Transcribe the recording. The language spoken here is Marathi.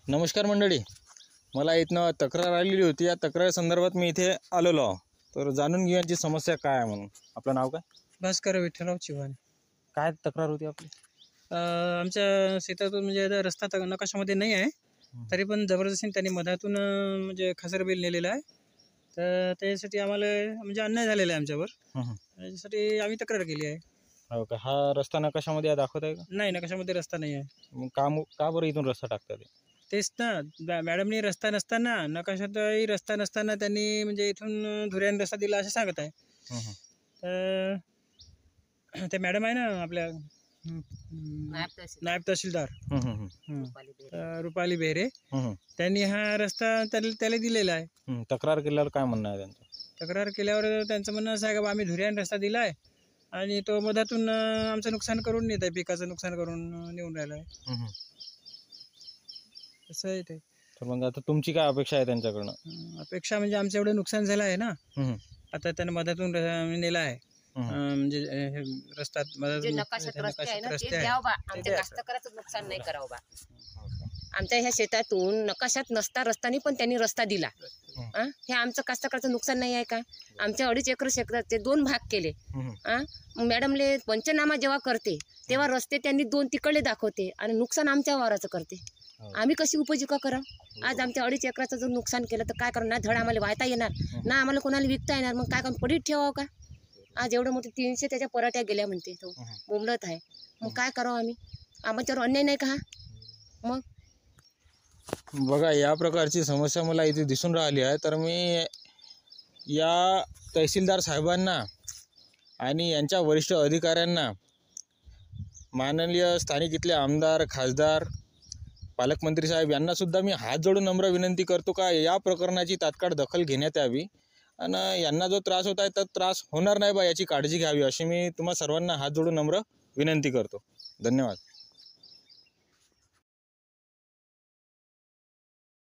नमस्कार मंडळी, मला इथनं तक्रार आलेली होती. या तक्रार संदर्भात मी इथे आलेलो आहे. तर जाणून घेऊया याची समस्या काय आहे म्हणून. आपलं नाव काय? भास्कर विठ्ठलराव चिव्हाणे. काय तक्रार होती आपली? आमच्या शेतातून म्हणजे आता रस्ता नकाशामध्ये नाही आहे, तरी पण जबरदस्तीने त्यांनी मधातून म्हणजे खासरबैल नेलेला आहे. तर त्यासाठी आम्हाला म्हणजे अन्याय झालेला आहे आमच्यावर. त्यासाठी आम्ही तक्रार केली आहे. हो का? हा रस्ता नकाशामध्ये दाखवत आहे का? नाही, नकाशामध्ये रस्ता नाही आहे. मग का बरं इथून रस्ता टाकतात? तेच ना, मॅडमनी रस्ता नसताना, नकाशातही रस्ता नसताना त्यांनी म्हणजे इथून धुऱ्याने रस्ता दिला असं सांगत आहे. तर ते मॅडम आहे ना आपल्या नायब तहसीलदार रुपाली बेहरे, त्यांनी हा रस्ता त्याला दिलेला आहे. तक्रार केल्यावर काय म्हणणं आहे त्यांचं? तक्रार केल्यावर त्यांचं म्हणणं असं आहे का आम्ही धुऱ्याने रस्ता दिला आहे आणि तो मधातून आमचं नुकसान करून नेत आहे, पिकाचं नुकसान करून नेऊन राहिला आहे. असं आहे ते. तर मग आता तुमची काय अपेक्षा आहे त्यांच्याकडनं? अपेक्षा म्हणजे आमचं एवढं नुकसान झालं आहे ना, आता त्यानं मधातून नेला आहे. म्हणजे रस्ता नकाशात रस्ते आहे ना, ते द्यावं बा. आमच्या कास्तकाराचं नुकसान नाही करावं बा. आमच्या ह्या शेतातून नकाशात नसता रस्त्याने पण त्यांनी रस्ता दिला. हे आमचं कास्तकाराचं नुकसान नाही आहे का? आमच्या 2.5 एकर शेताचे 2 भाग केले. मॅडमले पंचनामा जेव्हा करते तेव्हा रस्ते त्यांनी 2 तिकडले दाखवते आणि नुकसान आमच्या वावराचं करते. आम्ही कशी उपजीविका करा? आज आमच्या 2.5 एकराचं जर नुकसान केलं तर काय करणार? धड आम्हाला वाहता येणार ना, आम्हाला कोणाला विकता येणार. मग काय करून पडीत ठेवावं का? आज एवढं मोठे 300 त्याच्या पराठ्या गेल्या म्हणते, तो बोंबलत आहे. मग काय करावं आम्ही? आमच्यावर अन्याय नाही का? मग बघा, या प्रकारची समस्या मला इथे दिसून राहिली आहे. तर मी या तहसीलदार साहेबांना आणि यांच्या वरिष्ठ अधिकाऱ्यांना, माननीय स्थानिक इथले आमदार, खासदार, पालकमंत्री साहेब यांनासुद्धा मी हात जोडून नम्र विनंती करतो का या प्रकरणाची तात्काळ दखल घेण्यात यावी आणि यांना जो त्रास होत आहे तर त्रास होणार नाही बा याची काळजी घ्यावी, अशी मी तुम्हा सर्वांना हात जोडून नम्र विनंती करतो. धन्यवाद.